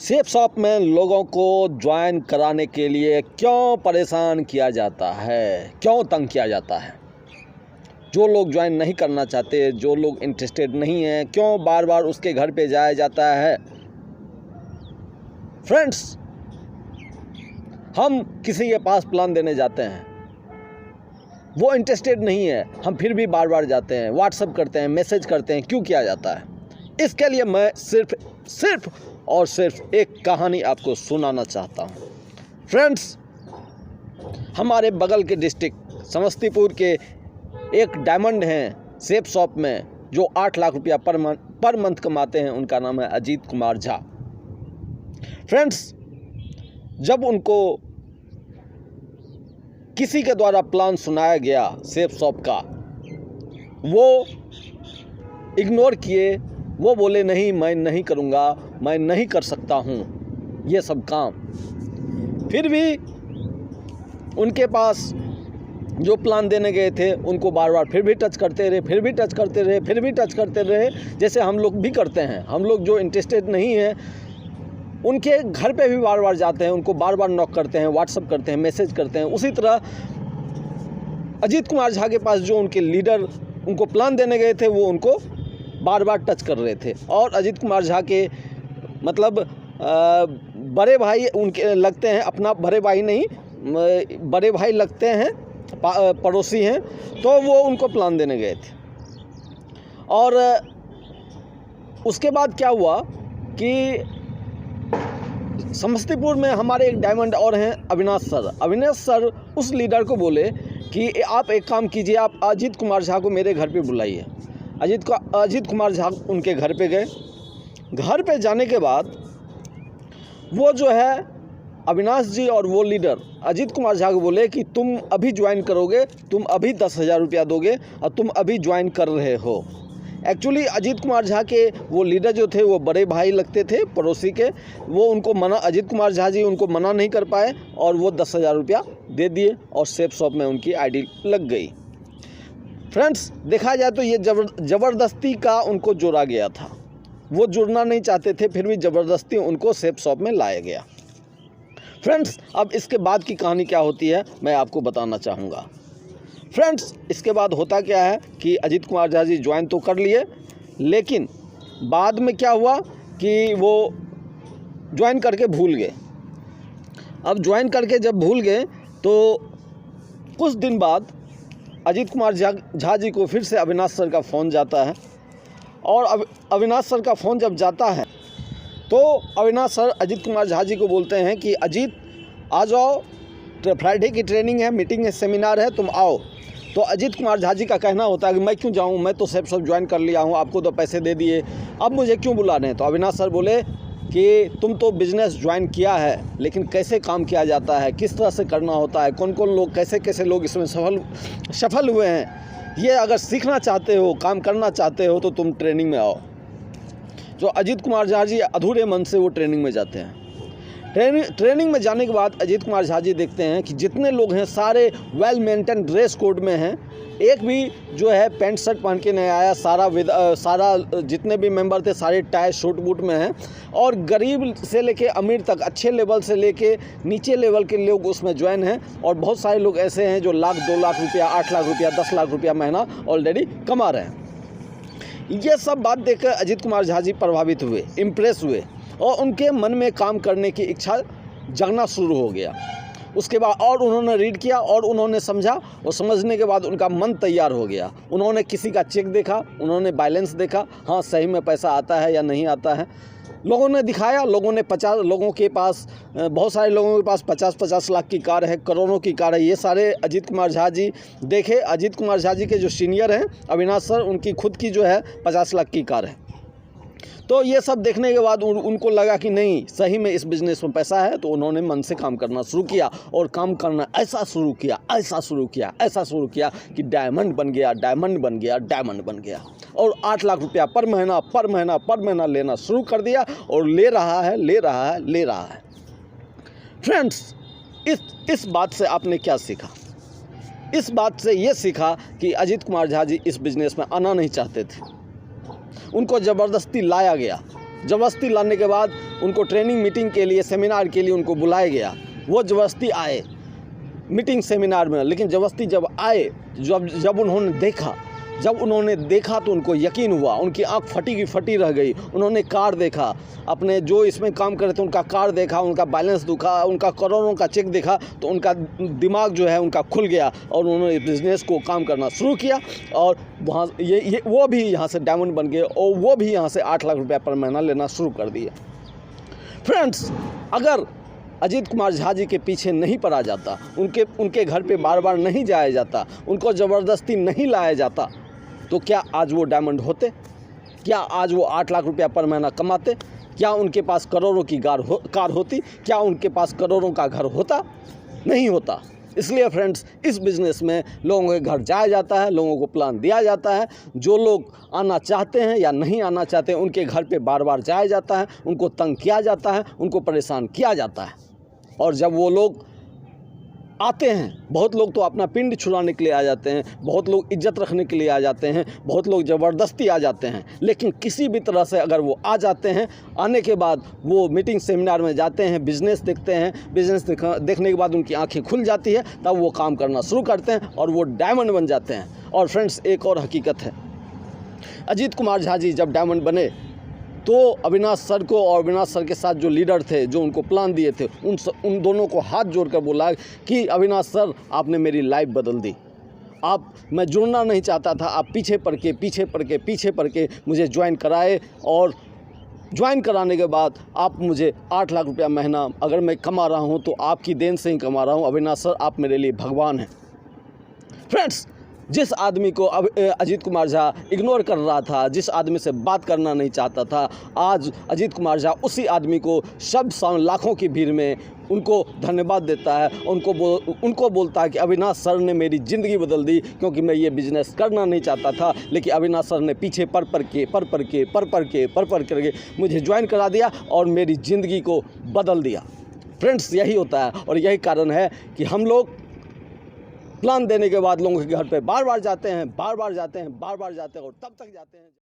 Safe shop में लोगों को ज्वाइन कराने के लिए क्यों परेशान किया जाता है, क्यों तंग किया जाता है? जो लोग ज्वाइन नहीं करना चाहते, जो लोग इंटरेस्टेड नहीं हैं, क्यों बार बार उसके घर पे जाया जाता है? फ्रेंड्स, हम किसी के पास प्लान देने जाते हैं, वो इंटरेस्टेड नहीं है, हम फिर भी बार बार जाते हैं, व्हाट्सएप करते हैं, मैसेज करते हैं। क्यों किया जाता है? इसके लिए मैं सिर्फ और सिर्फ एक कहानी आपको सुनाना चाहता हूँ। फ्रेंड्स, हमारे बगल के डिस्ट्रिक्ट समस्तीपुर के एक डायमंड हैं सेफ शॉप में, जो 8 लाख रुपया पर मंथ कमाते हैं। उनका नाम है अजीत कुमार झा। फ्रेंड्स, जब उनको किसी के द्वारा प्लान सुनाया गया सेफ शॉप का, वो इग्नोर किए। वो बोले नहीं, मैं नहीं करूँगा, मैं नहीं कर सकता हूँ ये सब काम। फिर भी उनके पास जो प्लान देने गए थे उनको बार बार फिर भी टच करते रहे, फिर भी टच करते रहे, फिर भी टच करते रहे, जैसे हम लोग भी करते हैं। हम लोग जो इंटरेस्टेड नहीं हैं उनके घर पे भी बार बार जाते हैं, उनको बार बार नॉक करते हैं, व्हाट्सअप करते हैं, मैसेज करते हैं। उसी तरह अजीत कुमार झा के पास जो उनके लीडर उनको प्लान देने गए थे, वो उनको बार बार टच कर रहे थे। और अजीत कुमार झा के मतलब बड़े भाई उनके लगते हैं, अपना बड़े भाई नहीं, बड़े भाई लगते हैं, पड़ोसी हैं, तो वो उनको प्लान देने गए थे। और उसके बाद क्या हुआ कि समस्तीपुर में हमारे एक डायमंड और हैं अविनाश सर। अविनाश सर उस लीडर को बोले कि आप एक काम कीजिए, आप अजीत कुमार झा को मेरे घर पे बुलाइए। अजीत कुमार झा उनके घर पे गए। घर पे जाने के बाद वो जो है अविनाश जी और वो लीडर अजीत कुमार झा को बोले कि तुम अभी ज्वाइन करोगे, तुम अभी 10,000 रुपया दोगे और तुम अभी ज्वाइन कर रहे हो। एक्चुअली अजीत कुमार झा के वो लीडर जो थे वो बड़े भाई लगते थे, पड़ोसी के। वो उनको मना, अजीत कुमार झा जी उनको मना नहीं कर पाए और वो 10,000 रुपया दे दिए और सेफ शॉप में उनकी आईडी लग गई। फ्रेंड्स, देखा जाए तो ये ज़बरदस्ती का उनको जोड़ा गया था। वो जुड़ना नहीं चाहते थे, फिर भी ज़बरदस्ती उनको सेफ शॉप में लाया गया। फ्रेंड्स, अब इसके बाद की कहानी क्या होती है मैं आपको बताना चाहूँगा। फ्रेंड्स, इसके बाद होता क्या है कि अजीत कुमार झा जी ज्वाइन तो कर लिए, लेकिन बाद में क्या हुआ कि वो ज्वाइन करके भूल गए। अब ज्वाइन करके जब भूल गए तो कुछ दिन बाद अजीत कुमार झा जी को फिर से अविनाश सर का फ़ोन जाता है। और अविनाश सर का फ़ोन जब जाता है तो अविनाश सर अजीत कुमार झा जी को बोलते हैं कि अजीत आ जाओ, फ्राइडे की ट्रेनिंग है, मीटिंग है, सेमिनार है, तुम आओ। तो अजीत कुमार झा जी का कहना होता है कि मैं क्यों जाऊं, मैं तो सेफ शॉप ज्वाइन कर लिया हूं, आपको तो पैसे दे दिए, अब मुझे क्यों बुला रहे हैं? तो अविनाश सर बोले कि तुम तो बिजनेस ज्वाइन किया है, लेकिन कैसे काम किया जाता है, किस तरह से करना होता है, कौन कौन लोग, कैसे कैसे लोग इसमें सफल हुए हैं, ये अगर सीखना चाहते हो, काम करना चाहते हो, तो तुम ट्रेनिंग में आओ। जो अजीत कुमार झा जी अधूरे मन से वो ट्रेनिंग में जाते हैं। ट्रेनिंग में जाने के बाद अजीत कुमार झा जी देखते हैं कि जितने लोग हैं सारे वेल मेंटेन ड्रेस कोड में हैं, एक भी जो है पैंट शर्ट पहन के नहीं आया, सारा जितने भी मेंबर थे सारे टाई सूट बूट में हैं। और गरीब से लेके अमीर तक, अच्छे लेवल से लेके नीचे लेवल के लोग उसमें ज्वाइन हैं। और बहुत सारे लोग ऐसे हैं जो 1 लाख 2 लाख रुपया, 8 लाख रुपया, 10 लाख रुपया महीना ऑलरेडी कमा रहे हैं। ये सब बात देखकर अजीत कुमार झा जी प्रभावित हुए, इम्प्रेस हुए और उनके मन में काम करने की इच्छा जगना शुरू हो गया। उसके बाद और उन्होंने रीड किया और उन्होंने समझा, और समझने के बाद उनका मन तैयार हो गया। उन्होंने किसी का चेक देखा, उन्होंने बैलेंस देखा, हाँ सही में पैसा आता है या नहीं आता है। लोगों ने दिखाया, लोगों ने 50 लोगों के पास, बहुत सारे लोगों के पास 50-50 लाख की कार है, करोड़ों की कार है। ये सारे अजीत कुमार झा जी देखे। अजीत कुमार झा जी के जो सीनियर हैं अविनाश सर, उनकी खुद की जो है 50 लाख की कार है। तो ये सब देखने के बाद उनको लगा कि नहीं, सही में इस बिज़नेस में पैसा है। तो उन्होंने मन से काम करना शुरू किया और काम करना ऐसा शुरू किया कि डायमंड बन गया और 8 लाख रुपया पर महीना लेना शुरू कर दिया और ले रहा है। फ्रेंड्स, इस बात से आपने क्या सीखा? इस बात से ये सीखा कि अजीत कुमार झा जी इस बिज़नेस में आना नहीं चाहते थे, उनको ज़बरदस्ती लाया गया। ज़बरदस्ती लाने के बाद उनको ट्रेनिंग मीटिंग के लिए, सेमिनार के लिए उनको बुलाया गया। वो ज़बरदस्ती आए मीटिंग सेमिनार में, लेकिन ज़बरदस्ती जब आए, जब उन्होंने देखा तो उनको यकीन हुआ, उनकी आंख फटी की फटी रह गई। उन्होंने कार देखा, अपने जो इसमें काम कर रहे थे उनका कार देखा, उनका बैलेंस देखा, उनका करोड़ों का चेक देखा, तो उनका दिमाग जो है उनका खुल गया और उन्होंने बिज़नेस को काम करना शुरू किया। और वहाँ वो भी यहाँ से डायमंड बन गए और वो भी यहाँ से 8 लाख रुपया पर महीना लेना शुरू कर दिए। फ्रेंड्स, अगर अजीत कुमार झा जी के पीछे नहीं पड़ा जाता, उनके घर पे बार बार नहीं जाया जाता, उनको ज़बरदस्ती नहीं लाया जाता, तो क्या आज वो डायमंड होते? क्या आज वो 8 लाख रुपया पर महीना कमाते? क्या उनके पास करोड़ों की कार होती? क्या उनके पास करोड़ों का घर होता? नहीं होता। इसलिए फ्रेंड्स, इस बिज़नेस में लोगों के घर जाया जाता है, लोगों को प्लान दिया जाता है। जो लोग आना चाहते हैं या नहीं आना चाहते, उनके घर पे बार बार जाया जाता है, उनको तंग किया जाता है, उनको परेशान किया जाता है। और जब वो लोग आते हैं, बहुत लोग तो अपना पिंड छुड़ाने के लिए आ जाते हैं, बहुत लोग इज्जत रखने के लिए आ जाते हैं, बहुत लोग ज़बरदस्ती आ जाते हैं, लेकिन किसी भी तरह से अगर वो आ जाते हैं, आने के बाद वो मीटिंग सेमिनार में जाते हैं, बिज़नेस देखते हैं, बिज़नेस देखने के बाद उनकी आंखें खुल जाती है, तब वो काम करना शुरू करते हैं और वो डायमंड बन जाते हैं। और फ्रेंड्स, एक और हकीकत है, अजीत कुमार झा जी जब डायमंड बने तो अविनाश सर को और अविनाश सर के साथ जो लीडर थे, जो उनको प्लान दिए थे, उन दोनों को हाथ जोड़कर बोला कि अविनाश सर, आपने मेरी लाइफ बदल दी। मैं जुड़ना नहीं चाहता था, आप पीछे पड़ के मुझे ज्वाइन कराए और ज्वाइन कराने के बाद आप मुझे 8 लाख रुपया महीना अगर मैं कमा रहा हूँ तो आपकी देन से ही कमा रहा हूँ। अविनाश सर, आप मेरे लिए भगवान हैं। फ्रेंड्स, जिस आदमी को अब अजीत कुमार झा इग्नोर कर रहा था, जिस आदमी से बात करना नहीं चाहता था, आज अजीत कुमार झा उसी आदमी को शब्द लाखों की भीड़ में उनको धन्यवाद देता है, उनको बोलता है कि अविनाश सर ने मेरी ज़िंदगी बदल दी, क्योंकि मैं ये बिज़नेस करना नहीं चाहता था, लेकिन अविनाश सर ने पीछे पर करके मुझे ज्वाइन करा दिया और मेरी ज़िंदगी को बदल दिया। फ्रेंड्स, यही होता है और यही कारण है कि हम लोग प्लान देने के बाद लोगों के घर पे बार बार जाते हैं और तब तक जाते हैं।